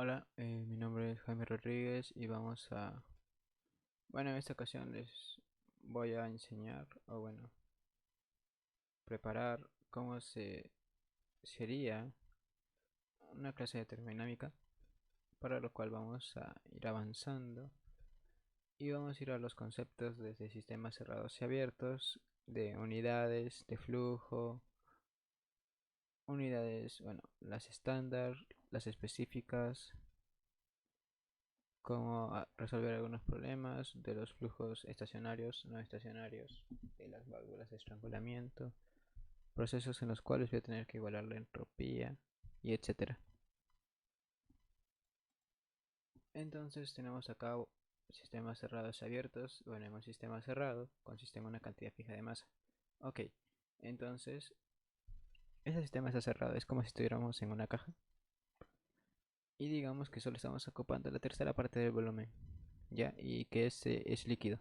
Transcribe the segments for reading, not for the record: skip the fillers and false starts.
Hola, mi nombre es Jaime Rodríguez y bueno, en esta ocasión les voy a enseñar, o bueno, preparar cómo se sería una clase de termodinámica, para lo cual vamos a ir avanzando y vamos a ir a los conceptos desde sistemas cerrados y abiertos, de unidades, de flujo, unidades, bueno, las estándar, las específicas, cómo resolver algunos problemas de los flujos estacionarios, no estacionarios, de las válvulas de estrangulamiento, procesos en los cuales voy a tener que igualar la entropía y etcétera. Entonces tenemos acá sistemas cerrados y abiertos. Bueno, en un sistema cerrado consiste en una cantidad fija de masa. Ok, entonces ese sistema está cerrado, es como si estuviéramos en una caja y digamos que solo estamos ocupando la tercera parte del volumen, ¿ya? Y que ese es líquido.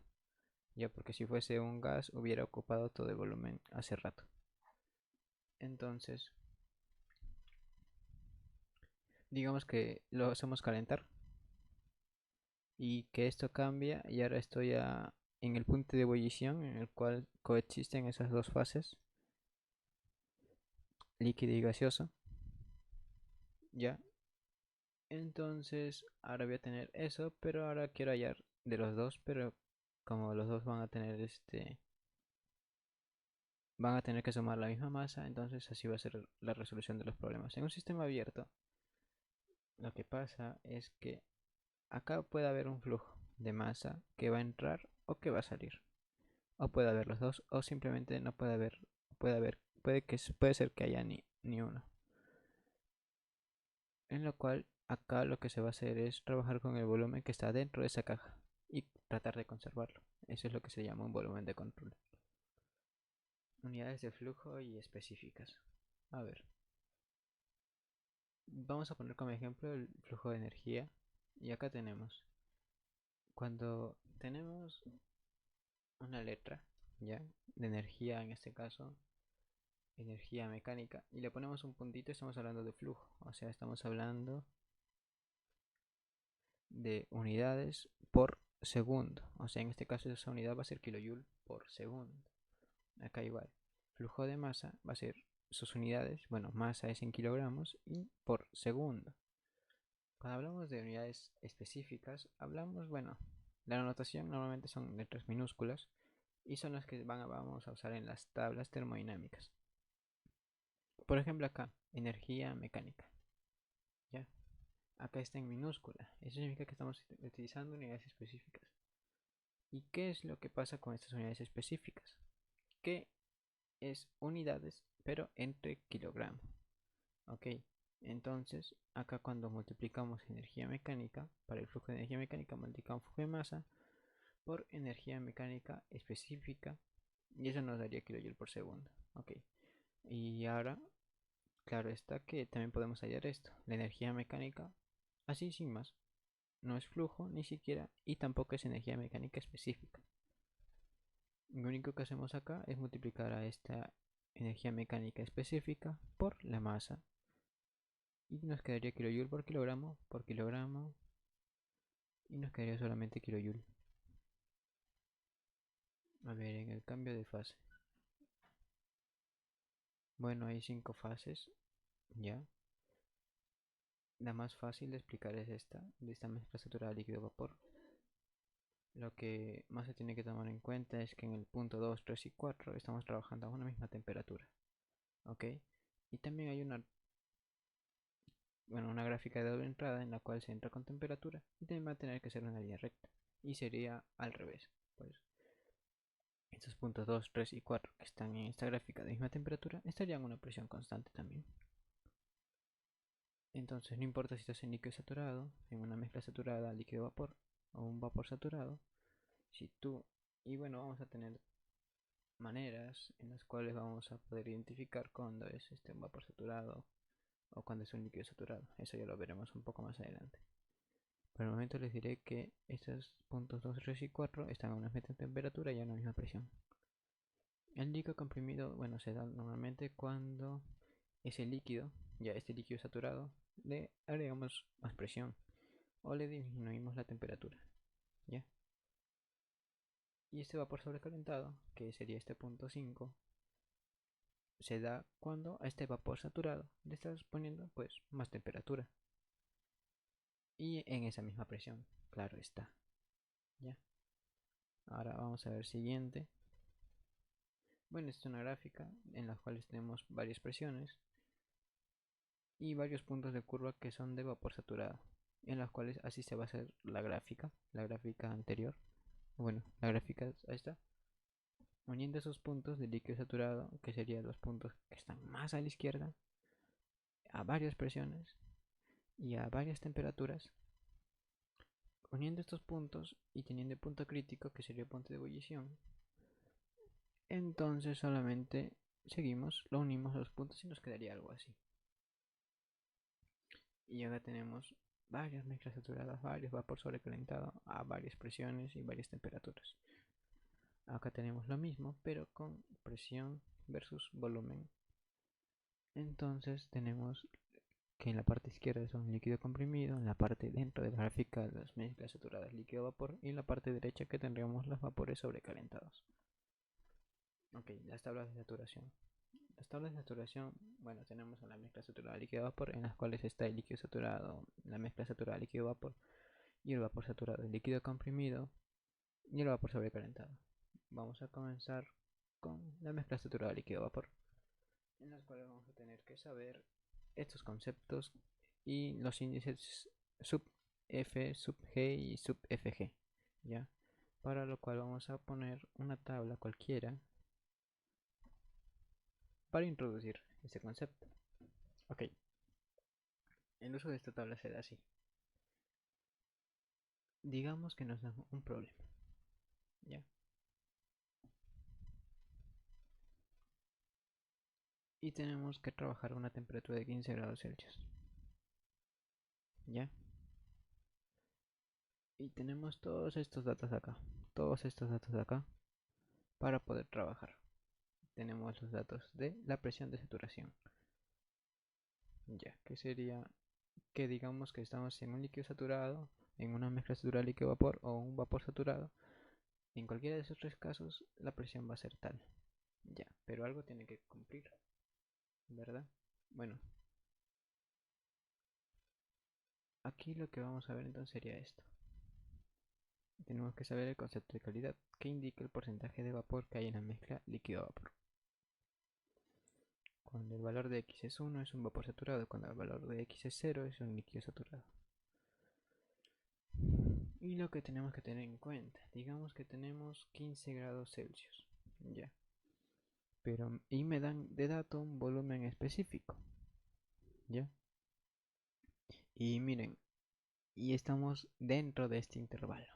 Ya, porque si fuese un gas hubiera ocupado todo el volumen hace rato. Entonces, digamos que lo hacemos calentar y que esto cambia y ahora estoy en el punto de ebullición en el cual coexisten esas dos fases, líquido y gaseoso. Ya, entonces ahora voy a tener eso, pero ahora quiero hallar de los dos, pero como los dos van a tener van a tener que sumar la misma masa, entonces así va a ser la resolución de los problemas. En un sistema abierto, lo que pasa es que acá puede haber un flujo de masa que va a entrar o que va a salir. O puede haber los dos, o simplemente no puede haber, puede ser que haya ni uno. En lo cual, acá lo que se va a hacer es trabajar con el volumen que está dentro de esa caja y tratar de conservarlo. Eso es lo que se llama un volumen de control. Unidades de flujo y específicas. A ver, vamos a poner como ejemplo el flujo de energía. Y acá tenemos, cuando tenemos una letra, ¿ya? De energía en este caso, energía mecánica, y le ponemos un puntito, estamos hablando de flujo, o sea, estamos hablando de unidades por segundo, o sea, en este caso esa unidad va a ser kilojoule por segundo. Acá igual, flujo de masa va a ser sus unidades, bueno, masa es en kilogramos y por segundo. Cuando hablamos de unidades específicas, hablamos, bueno, la notación normalmente son letras minúsculas y son las que vamos a usar en las tablas termodinámicas. Por ejemplo acá, energía mecánica. ¿Ya? Acá está en minúscula. Eso significa que estamos utilizando unidades específicas. ¿Y qué es lo que pasa con estas unidades específicas? Que es unidades, pero entre kilogramos. Ok, entonces acá cuando multiplicamos energía mecánica, para el flujo de energía mecánica multiplicamos flujo de masa por energía mecánica específica y eso nos daría kilojoule por segundo. Ok, y ahora, claro está que también podemos hallar esto, la energía mecánica, así sin más. No es flujo ni siquiera y tampoco es energía mecánica específica. Lo único que hacemos acá es multiplicar a esta energía mecánica específica por la masa y nos quedaría kilojoule por kilogramo y nos quedaría solamente kilojoule. A ver, en el cambio de fase. Bueno, hay 5 fases, ya. La más fácil de explicar es esta mezcla saturada líquido-vapor. Lo que más se tiene que tomar en cuenta es que en el punto 2, 3 y 4 estamos trabajando a una misma temperatura. ¿Ok? Y también hay una gráfica de doble entrada en la cual se entra con temperatura y también va a tener que ser una línea recta. Y sería al revés. Pues estos puntos 2, 3 y 4 que están en esta gráfica de misma temperatura estarían a una presión constante también. Entonces no importa si estás en líquido saturado, en una mezcla saturada líquido-vapor o un vapor saturado, si tú, y bueno, vamos a tener maneras en las cuales vamos a poder identificar cuando es un vapor saturado o cuando es un líquido saturado. Eso ya lo veremos un poco más adelante. Por el momento les diré que estos puntos 2, 3 y 4 están a una misma temperatura y a una misma presión. El líquido comprimido, bueno, se da normalmente cuando ese líquido, ya este líquido saturado, le agregamos más presión o le disminuimos la temperatura, ¿ya? Y este vapor sobrecalentado, que sería este punto 5, se da cuando a este vapor saturado le estás poniendo pues más temperatura y en esa misma presión, claro está, ¿ya? Ahora vamos a ver siguiente. Bueno, esta es una gráfica en la cual tenemos varias presiones y varios puntos de curva que son de vapor saturado, en las cuales así se va a hacer la gráfica anterior. Bueno, la gráfica ahí está, uniendo esos puntos de líquido saturado, que serían los puntos que están más a la izquierda, a varias presiones y a varias temperaturas, uniendo estos puntos y teniendo el punto crítico, que sería el punto de ebullición. Entonces solamente seguimos, lo unimos a los puntos y nos quedaría algo así. Y ahora tenemos varias mezclas saturadas, varios vapor sobrecalentado a varias presiones y varias temperaturas. Acá tenemos lo mismo, pero con presión versus volumen. Entonces tenemos que en la parte izquierda es un líquido comprimido, en la parte dentro de la gráfica las mezclas saturadas líquido-vapor y en la parte derecha que tendríamos los vapores sobrecalentados. Ok, las tablas de saturación. Las tablas de saturación, bueno, tenemos la mezcla saturada líquido-vapor en las cuales está el líquido saturado, la mezcla saturada líquido-vapor y el vapor saturado, el líquido comprimido y el vapor sobrecalentado. Vamos a comenzar con la mezcla saturada líquido-vapor, en las cuales vamos a tener que saber estos conceptos y los índices sub F, sub G y sub FG, ¿ya? Para lo cual vamos a poner una tabla cualquiera para introducir este concepto. Ok, el uso de esta tabla será así. Digamos que nos dan un problema, ¿ya? Y tenemos que trabajar a una temperatura de 15 grados Celsius, ¿ya? Y tenemos todos estos datos acá, para poder trabajar. Tenemos los datos de la presión de saturación, ya, que sería que digamos que estamos en un líquido saturado, en una mezcla saturada líquido-vapor o un vapor saturado. En cualquiera de esos tres casos, la presión va a ser tal, ya, pero algo tiene que cumplir, ¿verdad? Bueno, aquí lo que vamos a ver entonces sería esto. Tenemos que saber el concepto de calidad, que indica el porcentaje de vapor que hay en la mezcla líquido-vapor. Cuando el valor de X es 1 es un vapor saturado, cuando el valor de X es 0 es un líquido saturado. Y lo que tenemos que tener en cuenta, digamos que tenemos 15 grados Celsius, ya. Pero, y me dan de dato un volumen específico, ya. Y miren, y estamos dentro de este intervalo.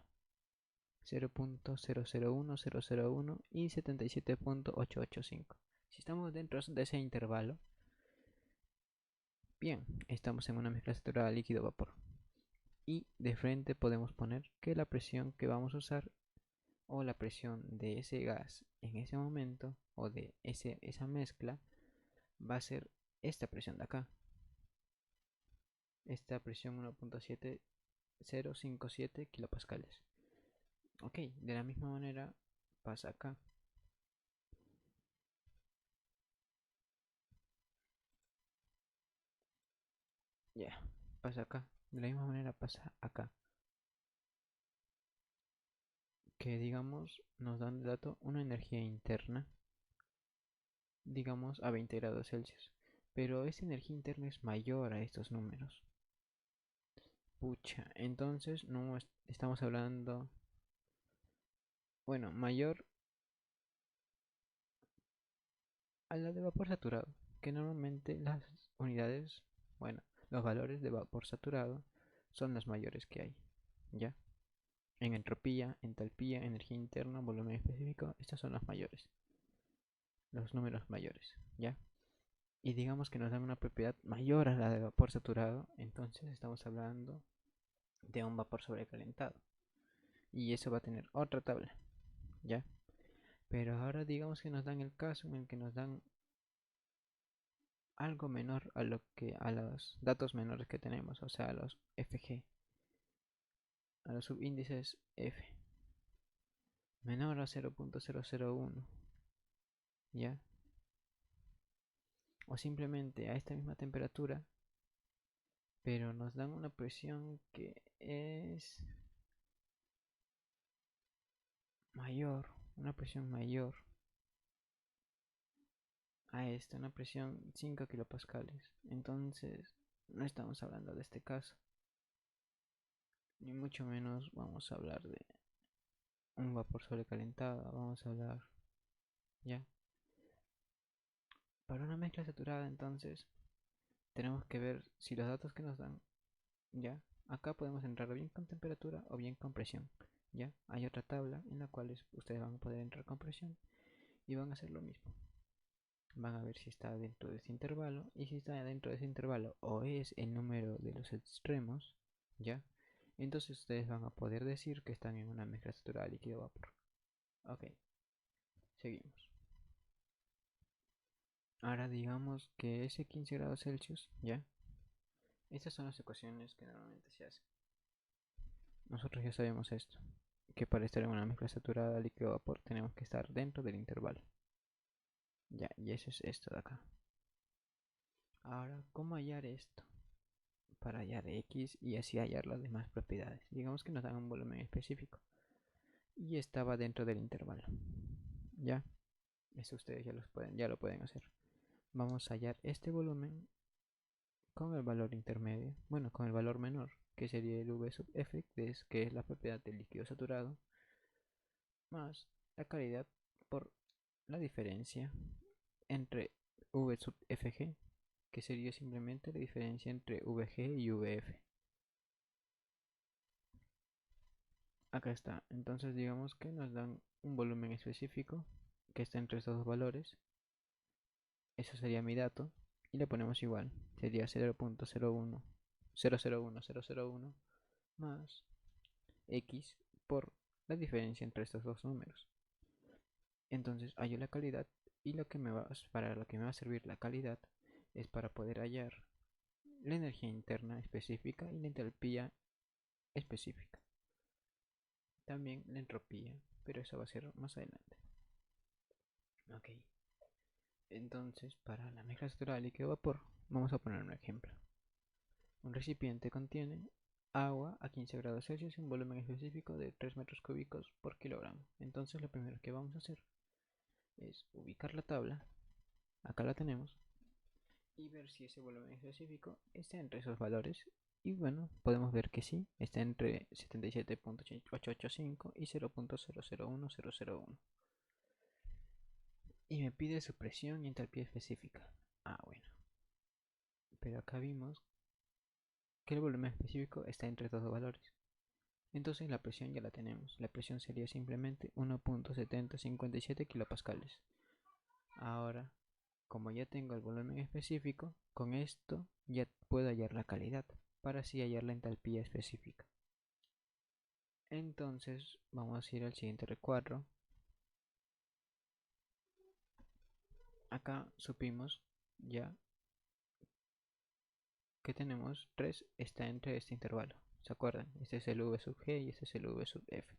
0.001001 y 77.885. Si estamos dentro de ese intervalo, bien, estamos en una mezcla saturada líquido-vapor. Y de frente podemos poner que la presión que vamos a usar o la presión de ese gas en ese momento o de esa mezcla va a ser esta presión de acá. Esta presión 1.7057 kilopascales. Ok, de la misma manera pasa acá. Ya, pasa acá. De la misma manera pasa acá. Que digamos nos dan de dato una energía interna, digamos a 20 grados Celsius. Pero esa energía interna es mayor a estos números. Pucha, entonces no estamos hablando, bueno, mayor a la de vapor saturado, que normalmente las unidades, bueno, los valores de vapor saturado son las mayores que hay, ¿ya? En entropía, entalpía, energía interna, volumen específico, estas son las mayores, los números mayores, ¿ya? Y digamos que nos dan una propiedad mayor a la de vapor saturado, entonces estamos hablando de un vapor sobrecalentado. Y eso va a tener otra tabla, ¿ya? Pero ahora digamos que nos dan el caso en el que nos dan algo menor a los datos menores que tenemos, o sea, a los FG, a los subíndices F, menor a 0.001, ¿ya? O simplemente a esta misma temperatura, pero nos dan una presión que es mayor, una presión mayor a esta, una presión 5 kilopascales. Entonces, no estamos hablando de este caso, ni mucho menos vamos a hablar de un vapor sobrecalentado, vamos a hablar, ¿ya? Para una mezcla saturada, entonces, tenemos que ver si los datos que nos dan, ¿ya? Acá podemos entrar bien con temperatura o bien con presión, ¿ya? Hay otra tabla en la cual ustedes van a poder entrar con presión y van a hacer lo mismo. Van a ver si está dentro de ese intervalo, y si está dentro de ese intervalo o es el número de los extremos, ¿ya? Entonces ustedes van a poder decir que están en una mezcla saturada líquido-vapor. Ok, seguimos. Ahora digamos que ese 15 grados Celsius, ¿ya? Estas son las ecuaciones que normalmente se hacen. Nosotros ya sabemos esto, que para estar en una mezcla saturada líquido-vapor tenemos que estar dentro del intervalo. Ya, y eso es esto de acá. Ahora, ¿cómo hallar esto? Para hallar X y así hallar las demás propiedades. Digamos que nos dan un volumen específico y estaba dentro del intervalo. Ya, eso ustedes ya lo pueden hacer. Vamos a hallar este volumen con el valor intermedio, bueno, con el valor menor, que sería el V sub F, que es la propiedad del líquido saturado, más la calidad por la diferencia entre V sub Fg, que sería simplemente la diferencia entre Vg y Vf. Acá está. Entonces digamos que nos dan un volumen específico que está entre estos dos valores. Eso sería mi dato. Y le ponemos igual. Sería 0.001 más x por la diferencia entre estos dos números. Entonces hallo la calidad, y para lo que me va a servir la calidad es para poder hallar la energía interna específica y la entalpía específica. También la entropía, pero eso va a ser más adelante. Ok. Entonces, para la mezcla saturada de líquido vapor, vamos a poner un ejemplo. Un recipiente contiene agua a 15 grados Celsius y un volumen específico de 3 metros cúbicos por kilogramo. Entonces, lo primero que vamos a hacer es ubicar la tabla, acá la tenemos, y ver si ese volumen específico está entre esos valores. Y bueno, podemos ver que sí, está entre 77.885 y 0.001001. Y me pide su presión y entalpía específica. Ah, bueno. Pero acá vimos que el volumen específico está entre estos dos valores. Entonces la presión ya la tenemos. La presión sería simplemente 1.7057 kilopascales. Ahora, como ya tengo el volumen específico, con esto ya puedo hallar la calidad, para así hallar la entalpía específica. Entonces vamos a ir al siguiente recuadro. Acá supimos ya que tenemos 3 está entre este intervalo. ¿Se acuerdan? Este es el V sub G y este es el V sub F.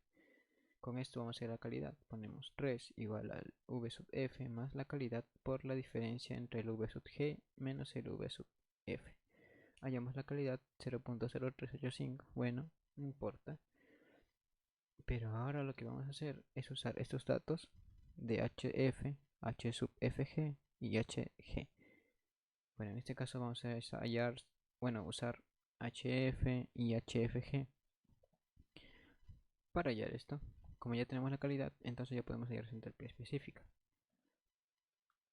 Con esto vamos a hacer la calidad. Ponemos 3 igual al V sub F más la calidad por la diferencia entre el V sub G menos el V sub F. Hallamos la calidad 0.0385. Bueno, no importa. Pero ahora lo que vamos a hacer es usar estos datos de HF, H sub FG y HG. Bueno, en este caso vamos a usar HF y HFG para hallar esto. Como ya tenemos la calidad, entonces ya podemos hallar su entalpía específica.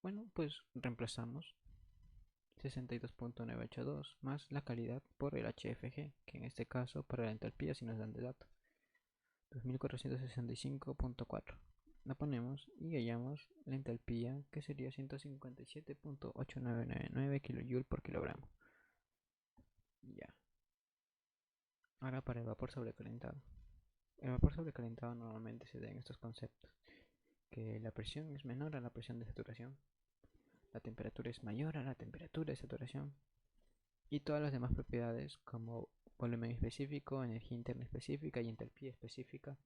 Bueno, pues reemplazamos 62.982 más la calidad por el HFG, que en este caso para la entalpía si nos dan de dato 2465.4. La ponemos y hallamos la entalpía, que sería 157.8999 kJ por kilogramo. Ya. Ahora para el vapor sobrecalentado. El vapor sobrecalentado normalmente se da en estos conceptos, que la presión es menor a la presión de saturación. la temperatura es mayor a la temperatura de saturación y todas las demás propiedades como volumen específico, energía interna específica y entalpía específica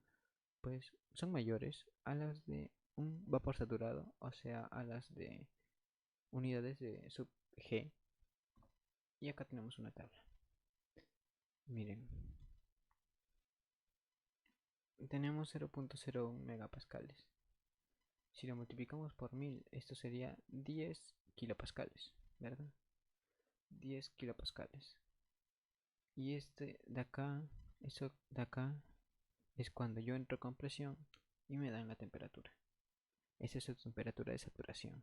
pues son mayores a las de un vapor saturado, o sea, a las de unidades de sub G. Y acá tenemos una tabla. Miren, tenemos 0.01 megapascales. Si lo multiplicamos por 1000, esto sería 10 kilopascales, ¿verdad? 10 kilopascales. Y este de acá, eso de acá, es cuando yo entro con presión y me dan la temperatura. Esa es su temperatura de saturación.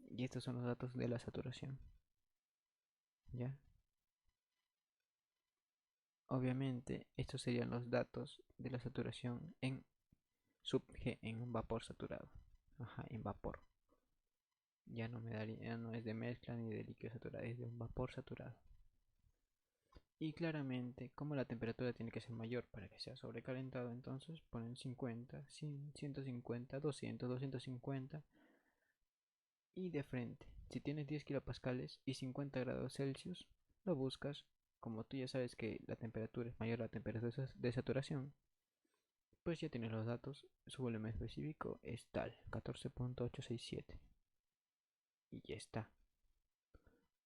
Y estos son los datos de la saturación. ¿Ya? Obviamente, estos serían los datos de la saturación en sub G, en un vapor saturado. Ajá, en vapor. Ya no me daría, ya no es de mezcla ni de líquido saturado, es de un vapor saturado. Y claramente, como la temperatura tiene que ser mayor para que sea sobrecalentado, entonces ponen 50, 100, 150, 200, 250 y de frente. Si tienes 10 kilopascales y 50 grados Celsius, lo buscas. Como tú ya sabes que la temperatura es mayor a la temperatura de saturación, pues ya tienes los datos. Su volumen específico es tal, 14.867. Y ya está.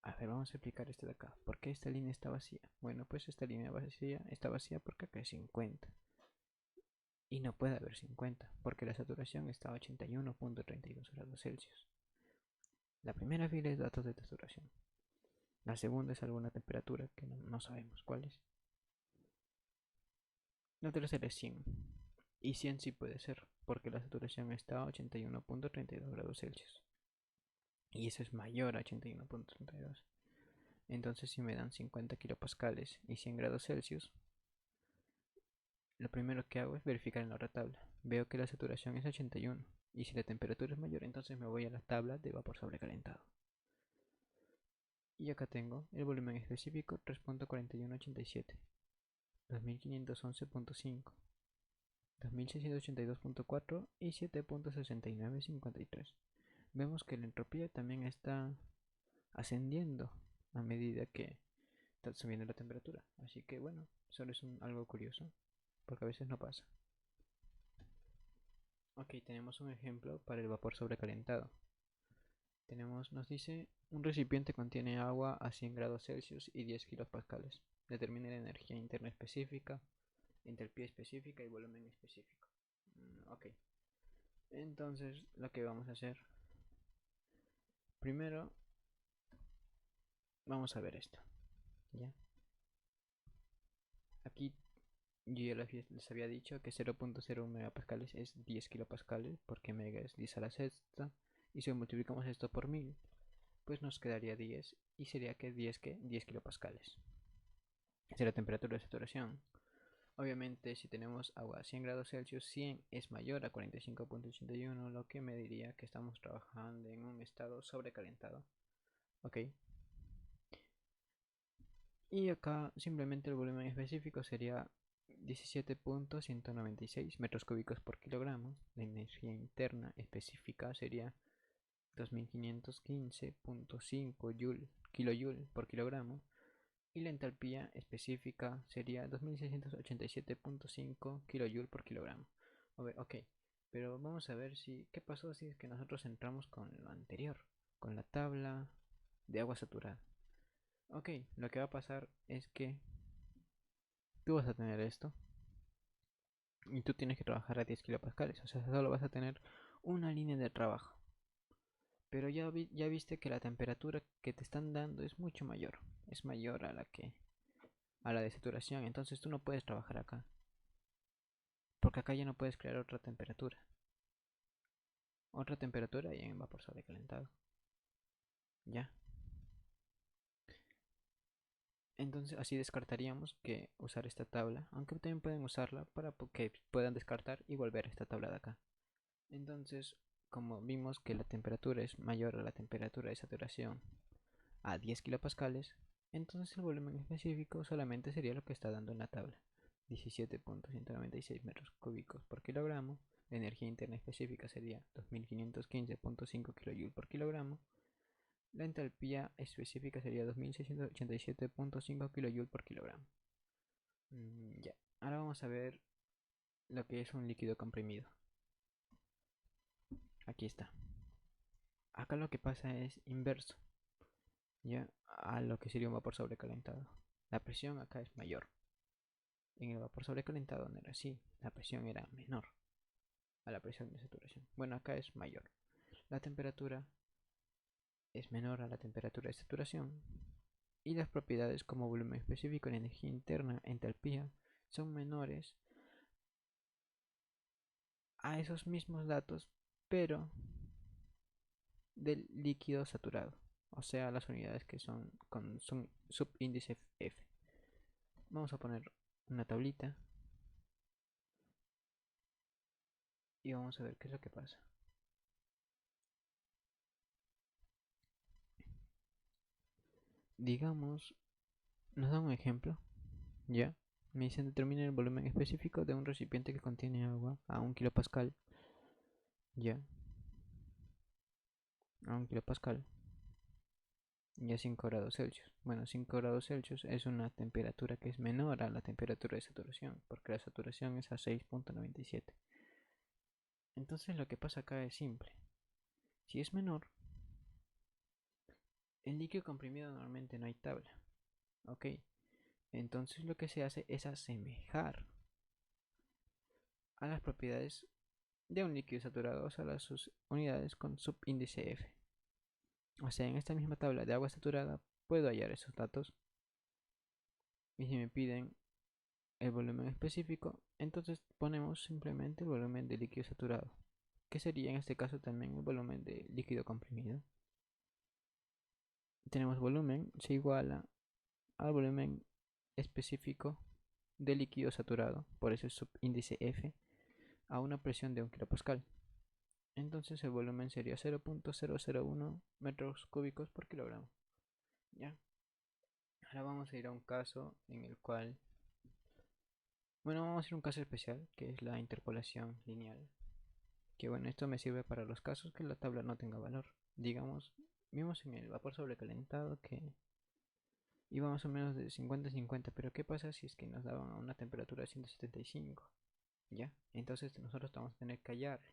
A ver, vamos a explicar este de acá. ¿Por qué esta línea está vacía? Bueno, pues esta línea vacía está vacía porque acá es 50. Y no puede haber 50, porque la saturación está a 81.32 grados Celsius. La primera fila es datos de saturación. La segunda es alguna temperatura que no sabemos cuál es. La tercera es 100. Y 100 sí puede ser, porque la saturación está a 81.32 grados Celsius. Y eso es mayor a 81.32. Entonces si me dan 50 kilopascales y 100 grados Celsius, lo primero que hago es verificar en la otra tabla. Veo que la saturación es 81. Y si la temperatura es mayor, entonces me voy a la tabla de vapor sobrecalentado. Y acá tengo el volumen específico 3.4187, 2511.5, 2682.4 y 7.6953. Vemos que la entropía también está ascendiendo a medida que está subiendo la temperatura. Así que bueno, solo es algo curioso, porque a veces no pasa. Ok, tenemos un ejemplo para el vapor sobrecalentado. Nos dice, un recipiente contiene agua a 100 grados Celsius y 10 kilopascales. Determine la energía interna específica, entalpía específica y volumen específico. Ok, entonces lo que vamos a hacer, primero vamos a ver esto, ¿ya? Aquí yo ya les había dicho que 0.01 megapascales es 10 kilopascales, porque mega es 10 a la sexta, y si multiplicamos esto por 1000, pues nos quedaría 10, y sería que 10 kilopascales. Esa es la temperatura de saturación. Obviamente, si tenemos agua a 100 grados Celsius, 100 es mayor a 45.81, lo que me diría que estamos trabajando en un estado sobrecalentado. Ok. Y acá simplemente el volumen específico sería 17.196 metros cúbicos por kilogramo. La energía interna específica sería 2515.5 kilojoule por kilogramo. Y la entalpía específica sería 2687.5 kilojoule por kilogramo. Ok, pero vamos a ver qué pasó si es que nosotros entramos con lo anterior, con la tabla de agua saturada. Ok, lo que va a pasar es que tú vas a tener esto y tú tienes que trabajar a 10 kilopascales, o sea, solo vas a tener una línea de trabajo. Pero ya viste que la temperatura que te están dando es mucho mayor, es mayor a la de saturación, entonces tú no puedes trabajar acá, porque acá ya no puedes crear otra temperatura y en vapor sobrecalentado. Ya. Entonces así descartaríamos que usar esta tabla, aunque también pueden usarla para que puedan descartar y volver a esta tabla de acá. Entonces, como vimos que la temperatura es mayor a la temperatura de saturación a 10 kilopascales, entonces el volumen específico solamente sería lo que está dando en la tabla, 17.196 metros cúbicos por kilogramo, de energía interna específica sería 2515.5 kJ por kilogramo. La entalpía específica sería 2687.5 kJ por kilogramo. Ya, ahora vamos a ver lo que es un líquido comprimido. Aquí está. Acá lo que pasa es inverso, ya, a lo que sería un vapor sobrecalentado. La presión acá es mayor. En el vapor sobrecalentado no era así, la presión era menor a la presión de saturación. Bueno, acá es mayor. La temperatura es menor a la temperatura de saturación y las propiedades como volumen específico en energía interna, entalpía, son menores a esos mismos datos, pero del líquido saturado, o sea, las unidades que son subíndice F. Vamos a poner una tablita y vamos a ver qué es lo que pasa. Digamos, nos da un ejemplo, ¿ya? Me dicen determina el volumen específico de un recipiente que contiene agua a 1 kilopascal, ¿ya? A 1 kilopascal y a 5 grados Celsius. Bueno, 5 grados Celsius es una temperatura que es menor a la temperatura de saturación, porque la saturación es a 6.97. Entonces lo que pasa acá es simple. Si es menor, en líquido comprimido normalmente no hay tabla, ¿ok? Entonces lo que se hace es asemejar a las propiedades de un líquido saturado, o sea, las sus unidades con subíndice F. O sea, en esta misma tabla de agua saturada puedo hallar esos datos. Y si me piden el volumen específico, entonces ponemos simplemente el volumen de líquido saturado, que sería en este caso también el volumen de líquido comprimido. Tenemos volumen se iguala al volumen específico de líquido saturado, por eso es subíndice F, a una presión de 1 kilopascal. Entonces el volumen sería 0.001 metros cúbicos por kilogramo. ¿Ya? Ahora vamos a ir a un caso en el cual, bueno, vamos a ir a un caso especial, que es la interpolación lineal. Que bueno, esto me sirve para los casos que la tabla no tenga valor. Digamos, vimos en el vapor sobrecalentado que iba más o menos de 50-50, pero ¿qué pasa si es que nos daban a una temperatura de 175? ¿Ya? Entonces nosotros vamos a tener que hallarlo.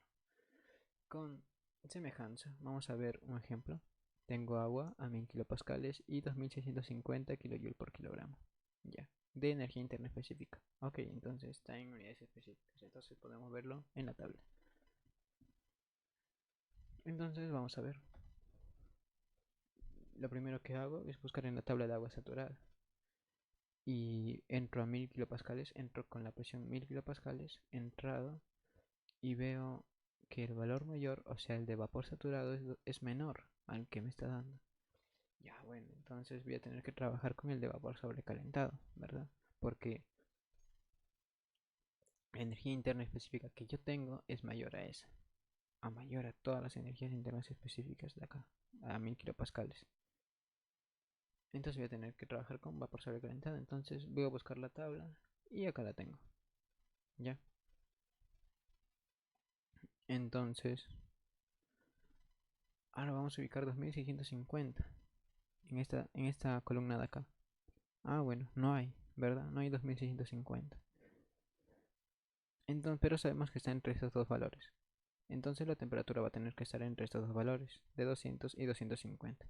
Con semejanza, vamos a ver un ejemplo. Tengo agua a 1000 kilopascales y 2650 kJ por kilogramo. Ya, de energía interna específica. Ok, entonces está en unidades específicas. Entonces podemos verlo en la tabla. Entonces vamos a ver. Lo primero que hago es buscar en la tabla de agua saturada. Y entro a 1000 kilopascales, entro con la presión 1000 kilopascales, entrado y veo que el valor mayor, o sea el de vapor saturado, es menor al que me está dando. Ya, bueno, entonces voy a tener que trabajar con el de vapor sobrecalentado, ¿verdad? Porque la energía interna específica que yo tengo es mayor a esa, a mayor a todas las energías internas específicas de acá, a 1000 kilopascales. Entonces voy a tener que trabajar con vapor sobrecalentado. Entonces voy a buscar la tabla y acá la tengo. Ya. Entonces, ahora vamos a ubicar 2650 en esta columna de acá. Ah, bueno, no hay, ¿verdad? No hay 2650. Entonces, pero sabemos que está entre estos dos valores. Entonces la temperatura va a tener que estar entre estos dos valores, de 200 y 250.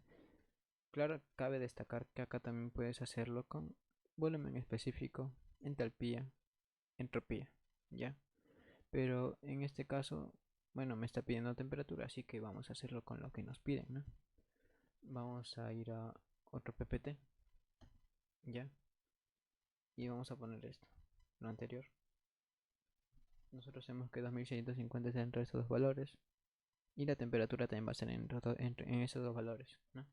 Claro, cabe destacar que acá también puedes hacerlo con volumen específico, entalpía, entropía, ¿ya? Pero en este caso, bueno, me está pidiendo temperatura, así que vamos a hacerlo con lo que nos piden, ¿no? Vamos a ir a otro PPT, ¿ya? Y vamos a poner esto, lo anterior. Nosotros sabemos que 2650 está entre estos dos valores y la temperatura también va a ser en esos dos valores, ¿no?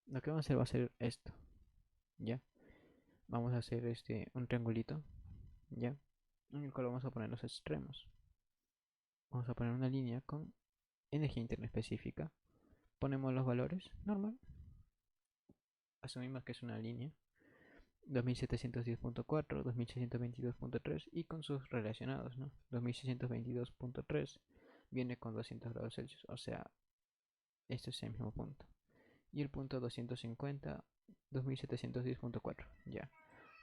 Lo que vamos a hacer va a ser esto, ¿ya? Vamos a hacer un triangulito, ¿ya? En el cual vamos a poner los extremos. Vamos a poner una línea con energía interna específica. Ponemos los valores, normal. Asumimos que es una línea. 2710.4, 2622.3 y con sus relacionados, ¿no? 2622.3 viene con 200 grados Celsius, o sea, este es el mismo punto. Y el punto 250, 2710.4, ya.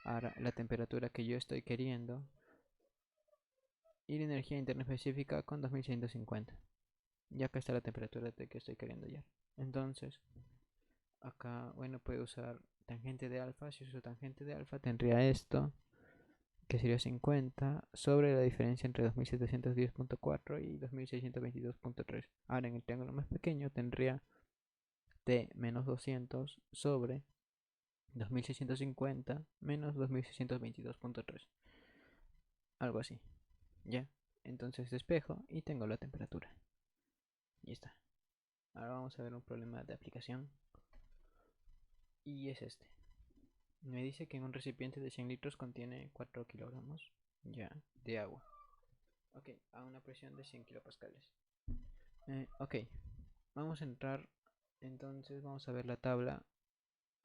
Ahora, la temperatura que yo estoy queriendo y la energía interna específica con 2150. Ya acá está la temperatura de que estoy queriendo hallar. Entonces, acá, bueno, puedo usar tangente de alfa. Si uso tangente de alfa, tendría esto, que sería 50, sobre la diferencia entre 2710.4 y 2622.3. Ahora, en el triángulo más pequeño, tendría T menos 200 sobre 2650 menos 2622.3. Algo así, ¿ya? Entonces despejo y tengo la temperatura. Y está. Ahora vamos a ver un problema de aplicación. Y es este. Me dice que en un recipiente de 100 litros contiene 4 kilogramos ya de agua. Ok, a una presión de 100 kilopascales. Ok, vamos a entrar. Entonces vamos a ver la tabla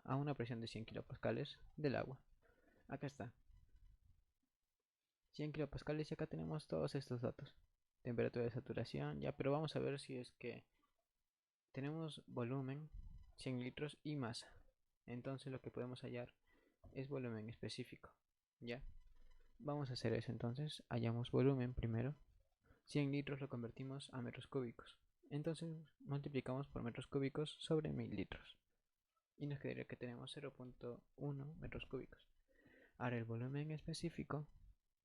a una presión de 100 kilopascales del agua. Acá está. 100 kilopascales y acá tenemos todos estos datos. Temperatura de saturación, ya, pero vamos a ver si es que tenemos volumen, 100 litros y masa. Entonces lo que podemos hallar es volumen específico, ¿ya? Vamos a hacer eso entonces. Hallamos volumen primero. 100 litros lo convertimos a metros cúbicos. Entonces multiplicamos por metros cúbicos sobre 1000 litros. Y nos quedaría que tenemos 0.1 metros cúbicos. Ahora el volumen específico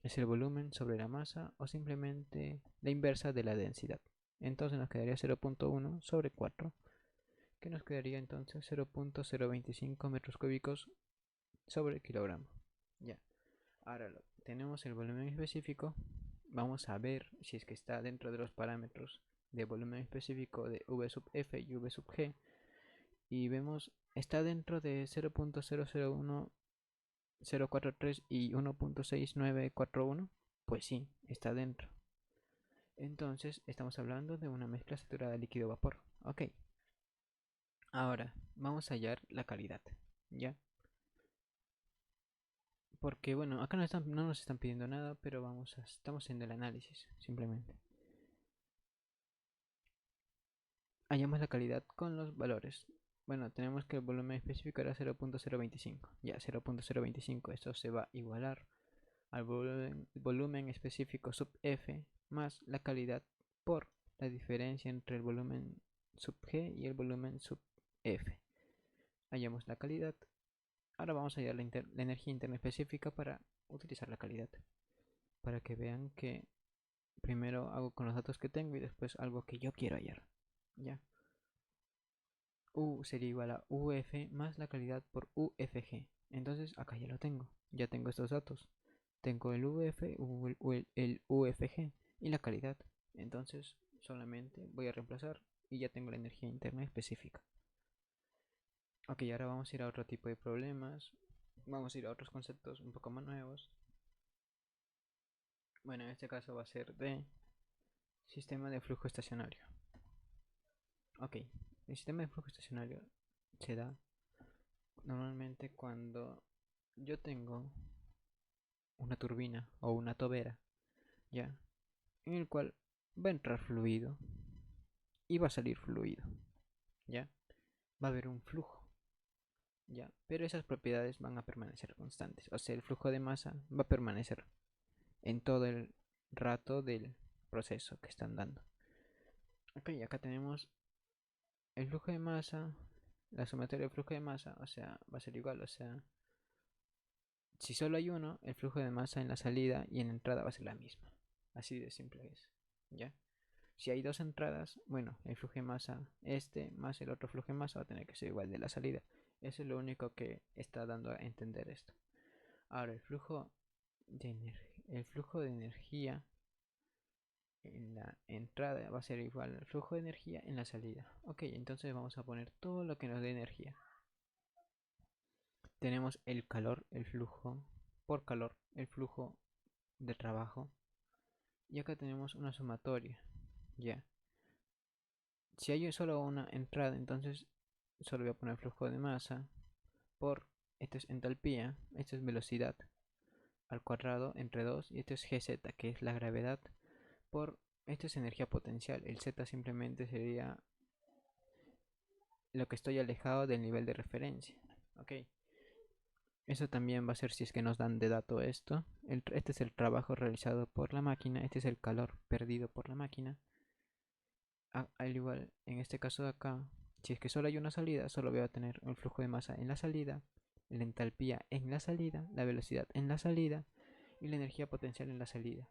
es el volumen sobre la masa o simplemente la inversa de la densidad. Entonces nos quedaría 0.1 sobre 4, que nos quedaría entonces 0.025 metros cúbicos sobre kilogramo. Ya. Ahora tenemos el volumen específico. Vamos a ver si es que está dentro de los parámetros de volumen específico de V sub F y V sub G. Y vemos, está dentro de 0.001043 y 1.6941. Pues sí, está dentro. Entonces estamos hablando de una mezcla saturada líquido-vapor. Ok. Ahora vamos a hallar la calidad. ¿Ya? Porque bueno, acá no nos están pidiendo nada, pero estamos haciendo el análisis, simplemente. Hallamos la calidad con los valores. Bueno, tenemos que el volumen específico era 0.025. Ya, 0.025, esto se va a igualar al volumen específico sub F más la calidad por la diferencia entre el volumen sub G y el volumen sub F. Hallamos la calidad. Ahora vamos a hallar la energía interna específica para utilizar la calidad. Para que vean que primero hago con los datos que tengo y después algo que yo quiero hallar. ¿Ya? U sería igual a UF más la calidad por UFG. Entonces acá ya lo tengo. Ya tengo estos datos. Tengo el UF, el UFG y la calidad. Entonces solamente voy a reemplazar y ya tengo la energía interna específica. Ok, ahora vamos a ir a otro tipo de problemas. Vamos a ir a otros conceptos un poco más nuevos. Bueno, en este caso va a ser de sistema de flujo estacionario. Ok, el sistema de flujo estacionario se da normalmente cuando yo tengo una turbina o una tobera, ya, en el cual va a entrar fluido y va a salir fluido, ya, va a haber un flujo, ya, pero esas propiedades van a permanecer constantes, o sea, el flujo de masa va a permanecer en todo el rato del proceso que están dando. Ok, acá tenemos el flujo de masa, la sumatoria del flujo de masa, o sea, va a ser igual, o sea, si solo hay uno, el flujo de masa en la salida y en la entrada va a ser la misma. Así de simple es, ¿ya? Si hay dos entradas, bueno, el flujo de masa este más el otro flujo de masa va a tener que ser igual de la salida. Eso es lo único que está dando a entender esto. Ahora, el flujo de energía en la entrada va a ser igual al flujo de energía en la salida. Ok, entonces vamos a poner todo lo que nos dé energía. Tenemos el calor, el flujo por calor, el flujo de trabajo. Y acá tenemos una sumatoria. Ya. Si hay solo una entrada, entonces solo voy a poner flujo de masa por esto es entalpía, esto es velocidad al cuadrado entre 2 y esto es Gz, que es la gravedad por, esto es energía potencial, el Z simplemente sería lo que estoy alejado del nivel de referencia. Ok, eso también va a ser si es que nos dan de dato esto. Este es el trabajo realizado por la máquina, este es el calor perdido por la máquina. Al igual, en este caso de acá, si es que solo hay una salida, solo voy a tener el flujo de masa en la salida, la entalpía en la salida, la velocidad en la salida y la energía potencial en la salida.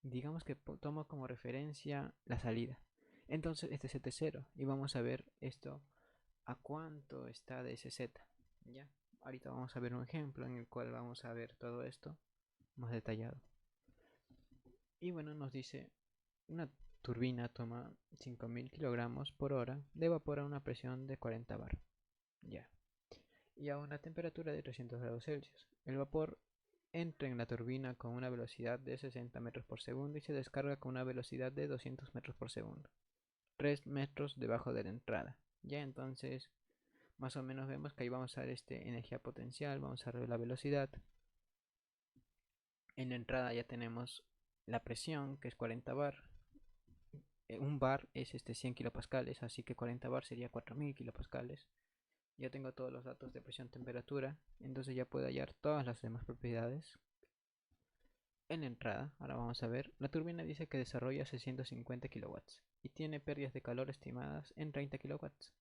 Digamos que tomo como referencia la salida. Entonces este es Z0 y vamos a ver esto a cuánto está de ese Z. ¿Ya? Ahorita vamos a ver un ejemplo en el cual vamos a ver todo esto más detallado. Y bueno, nos dice una turbina toma 5000 kilogramos por hora de vapor a una presión de 40 bar. Ya. Y a una temperatura de 300 grados Celsius. El vapor entra en la turbina con una velocidad de 60 metros por segundo y se descarga con una velocidad de 200 metros por segundo. 3 metros debajo de la entrada. Ya entonces, más o menos vemos que ahí vamos a ver energía potencial, vamos a ver la velocidad. En la entrada ya tenemos la presión, que es 40 bar. Un bar es 100 kilopascales, así que 40 bar sería 4000 kilopascales. Ya tengo todos los datos de presión temperatura, entonces ya puedo hallar todas las demás propiedades. En la entrada, ahora vamos a ver, la turbina dice que desarrolla 650 kilowatts y tiene pérdidas de calor estimadas en 30 kilowatts.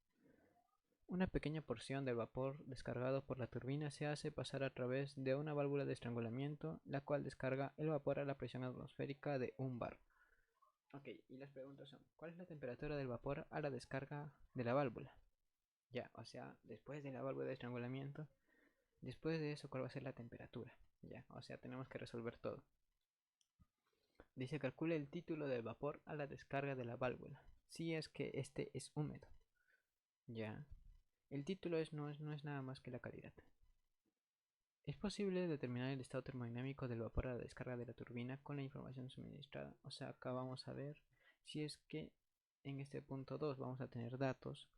Una pequeña porción del vapor descargado por la turbina se hace pasar a través de una válvula de estrangulamiento, la cual descarga el vapor a la presión atmosférica de 1 bar. Ok, y las preguntas son, ¿cuál es la temperatura del vapor a la descarga de la válvula? Ya, o sea, después de la válvula de estrangulamiento, después de eso, ¿cuál va a ser la temperatura? Ya, o sea, tenemos que resolver todo. Dice, calcule el título del vapor a la descarga de la válvula, si es que este es húmedo. Ya, el título no es nada más que la calidad. Es posible determinar el estado termodinámico del vapor a la descarga de la turbina con la información suministrada. O sea, acá vamos a ver si es que en este punto 2 vamos a tener datos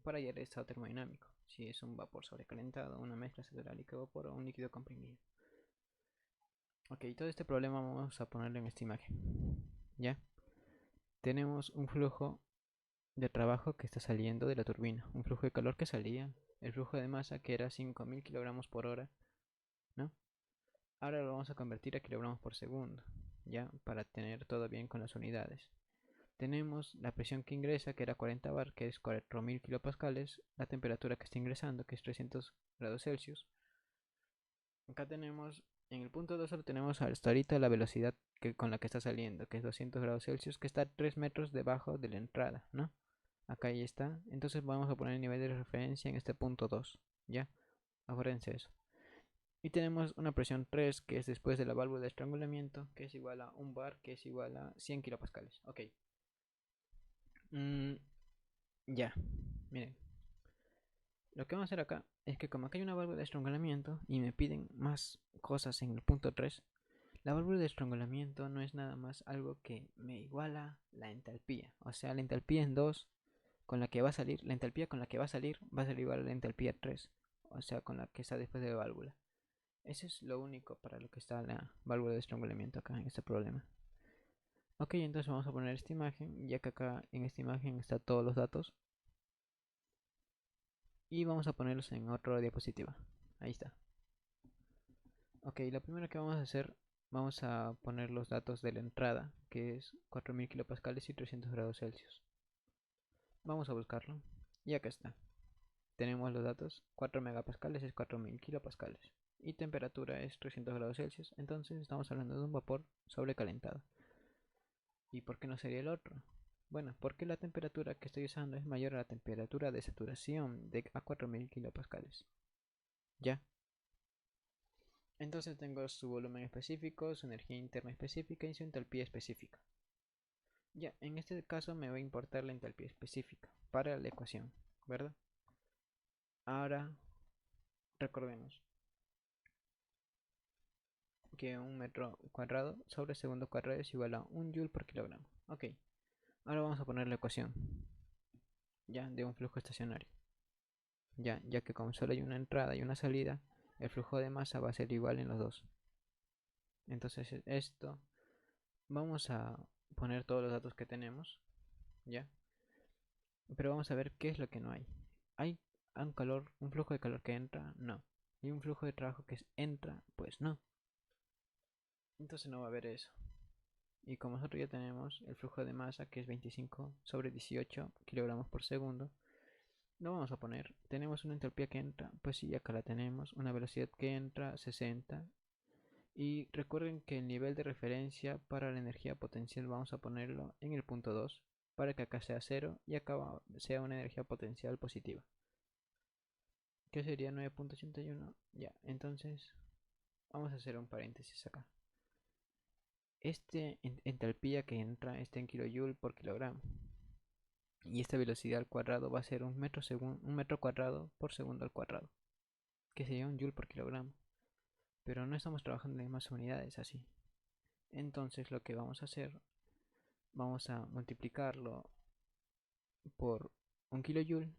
para hallar el estado termodinámico. Si es un vapor sobrecalentado, una mezcla satural líquido-vapor o un líquido comprimido. Ok, todo este problema vamos a ponerlo en esta imagen. ¿Ya? Tenemos un flujo de trabajo que está saliendo de la turbina, un flujo de calor que salía, el flujo de masa que era 5000 kilogramos por hora, ¿no? Ahora lo vamos a convertir a kilogramos por segundo, ya, para tener todo bien con las unidades. Tenemos la presión que ingresa, que era 40 bar, que es 4000 kilopascales, la temperatura que está ingresando, que es 300 grados Celsius. Acá tenemos, en el punto 2 solo tenemos hasta ahorita la velocidad con la que está saliendo, que es 200 grados Celsius, que está 3 metros debajo de la entrada, ¿no? Acá ya está. Entonces vamos a poner el nivel de referencia en este punto 2, ¿ya? Acuérdense eso. Y tenemos una presión 3, que es después de la válvula de estrangulamiento, que es igual a 1 bar, que es igual a 100 kilopascales. Ok. Mm, ya, miren. Lo que vamos a hacer acá es que como acá hay una válvula de estrangulamiento y me piden más cosas en el punto 3, la válvula de estrangulamiento no es nada más algo que me iguala la entalpía. O sea, la entalpía en 2 con la que va a salir, la entalpía con la que va a ser igual a la entalpía 3. O sea, con la que está después de la válvula. Eso es lo único para lo que está la válvula de estrangulamiento acá en este problema. Ok, entonces vamos a poner esta imagen, ya que acá en esta imagen están todos los datos. Y vamos a ponerlos en otra diapositiva. Ahí está. Ok, lo primero que vamos a hacer, vamos a poner los datos de la entrada, que es 4000 kilopascales y 300 grados Celsius. Vamos a buscarlo. Y acá está. Tenemos los datos, 4 megapascales es 4000 kilopascales. Y temperatura es 300 grados Celsius. Entonces estamos hablando de un vapor sobrecalentado. ¿Y por qué no sería el otro? Bueno, porque la temperatura que estoy usando es mayor a la temperatura de saturación de a 4000 kilopascales. ¿Ya? Entonces tengo su volumen específico, su energía interna específica y su entalpía específica. Ya, en este caso me va a importar la entalpía específica para la ecuación, ¿verdad? Ahora recordemos que un metro cuadrado sobre segundo cuadrado es igual a 1 joule por kilogramo. Ok, ahora vamos a poner la ecuación ya de un flujo estacionario. ya que como solo hay una entrada y una salida, el flujo de masa va a ser igual en los dos. Entonces esto, vamos a poner todos los datos que tenemos, ¿ya? Pero vamos a ver qué es lo que no hay. ¿Hay un flujo de calor que entra? No. ¿Y un flujo de trabajo que entra? Pues no. Entonces no va a haber eso. Y como nosotros ya tenemos el flujo de masa, que es 25 sobre 18 kilogramos por segundo, lo vamos a poner. Tenemos una entropía que entra, pues sí, acá la tenemos. Una velocidad que entra, 60. Y recuerden que el nivel de referencia para la energía potencial vamos a ponerlo en el punto 2, para que acá sea 0 y acá sea una energía potencial positiva, que sería 9.81. Ya, entonces vamos a hacer un paréntesis acá. Entalpía que entra está en kilojoule por kilogramo. Y esta velocidad al cuadrado va a ser un metro cuadrado por segundo al cuadrado, que sería un joule por kilogramo. Pero no estamos trabajando en más unidades así. Entonces lo que vamos a hacer, vamos a multiplicarlo por un kilojoule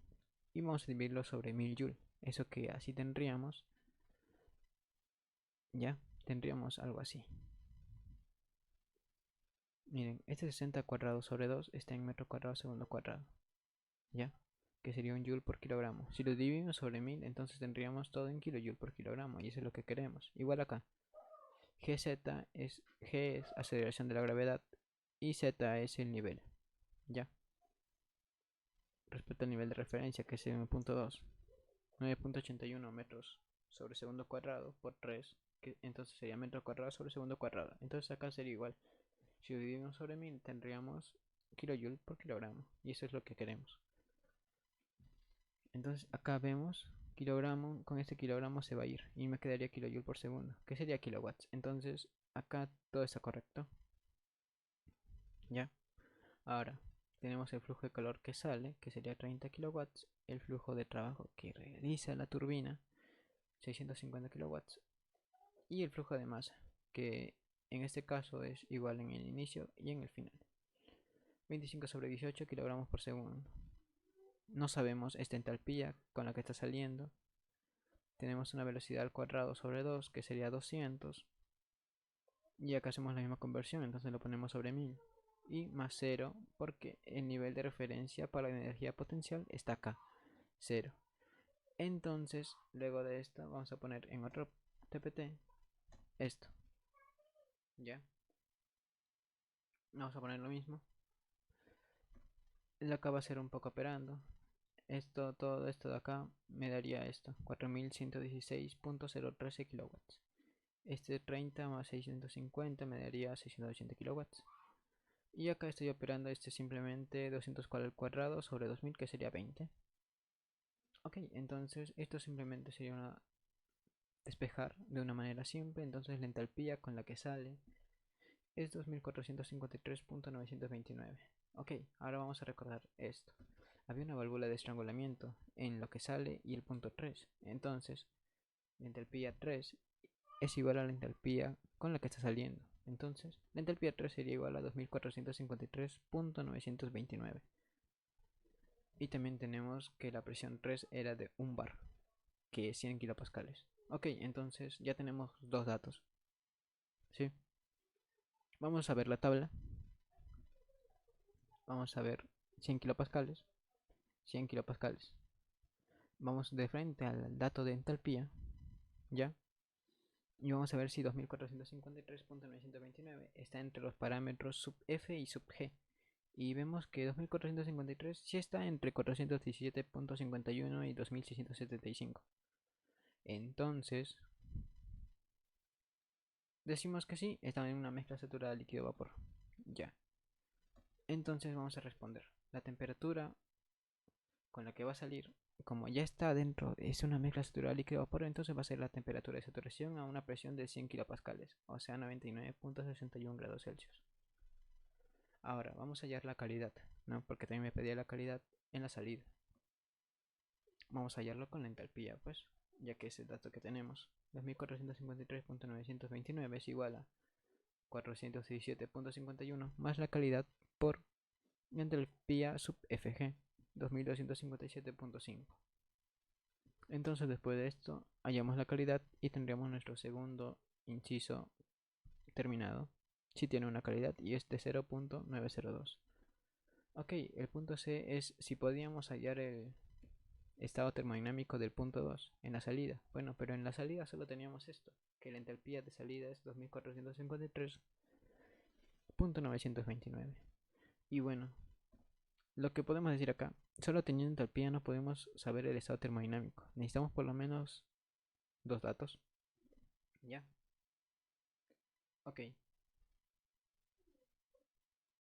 y vamos a dividirlo sobre 1000 joule. Eso que así tendríamos, ya, tendríamos algo así. Miren, este 60 cuadrado sobre 2 está en metro cuadrado segundo cuadrado, ¿ya? Que sería un joule por kilogramo. Si lo dividimos sobre 1000, entonces tendríamos todo en kilojoule por kilogramo, y eso es lo que queremos. Igual acá, G es aceleración de la gravedad y Z es el nivel, ¿ya? Respecto al nivel de referencia, que es el 1.2, 9.81 metros sobre segundo cuadrado por 3, que entonces sería metro cuadrado sobre segundo cuadrado. Entonces acá sería igual. Si lo dividimos sobre 1000 tendríamos kilojoule por kilogramo, y eso es lo que queremos. Entonces acá vemos kilogramo, con este kilogramo se va a ir y me quedaría kilojoule por segundo, que sería kilowatts. Entonces acá todo está correcto, ¿ya? Ahora tenemos el flujo de calor que sale, que sería 30 kilowatts, el flujo de trabajo que realiza la turbina, 650 kilowatts, y el flujo de masa, que en este caso es igual en el inicio y en el final, 25 sobre 18 kilogramos por segundo. No sabemos esta entalpía con la que está saliendo. Tenemos una velocidad al cuadrado sobre 2, que sería 200. Y acá hacemos la misma conversión, entonces lo ponemos sobre 1000. Y más 0, porque el nivel de referencia para la energía potencial está acá, 0. Entonces, luego de esto, vamos a poner en otro TPT esto. ¿Ya? Vamos a poner lo mismo. Acá va a ser un poco operando. Todo esto de acá me daría esto, 4116.013 kilowatts. Este 30 más 650 me daría 680 kilowatts. Y acá estoy operando simplemente 204 al cuadrado sobre 2000, que sería 20. Ok, entonces esto simplemente sería una despejar de una manera simple. Entonces la entalpía con la que sale es 2453.929. Ok, ahora vamos a recordar esto. Había una válvula de estrangulamiento en lo que sale y el punto 3. Entonces la entalpía 3 es igual a la entalpía con la que está saliendo. Entonces, la entalpía 3 sería igual a 2453.929. Y también tenemos que la presión 3 era de 1 bar, que es 100 kilopascales. Ok, entonces ya tenemos dos datos. ¿Sí? Vamos a ver la tabla. Vamos a ver 100 kilopascales. 100 kilopascales. Vamos de frente al dato de entalpía. ¿Ya? Y vamos a ver si 2453.929 está entre los parámetros sub F y sub G. Y vemos que 2453 sí está entre 417.51 y 2675. Entonces, decimos que sí, está en una mezcla saturada líquido-vapor. Ya. Entonces vamos a responder. La temperatura con la que va a salir, como ya está dentro, es una mezcla saturada líquido-vapor, entonces va a ser la temperatura de saturación a una presión de 100 kilopascales, o sea 99.61 grados Celsius. Ahora, vamos a hallar la calidad, ¿no? Porque también me pedía la calidad en la salida. Vamos a hallarlo con la entalpía, pues, ya que es el dato que tenemos. 2453.929 es igual a 417.51 más la calidad por entalpía sub Fg, 2257.5. Entonces después de esto hallamos la calidad y tendríamos nuestro segundo inciso terminado. Si tiene una calidad y es de 0.902. Ok, el punto C es si podíamos hallar el estado termodinámico del punto 2 en la salida. Bueno, pero en la salida solo teníamos esto, que la entalpía de salida es 2453.929. Y bueno, lo que podemos decir acá, solo teniendo entalpía no podemos saber el estado termodinámico. Necesitamos por lo menos dos datos. Ya. Ok.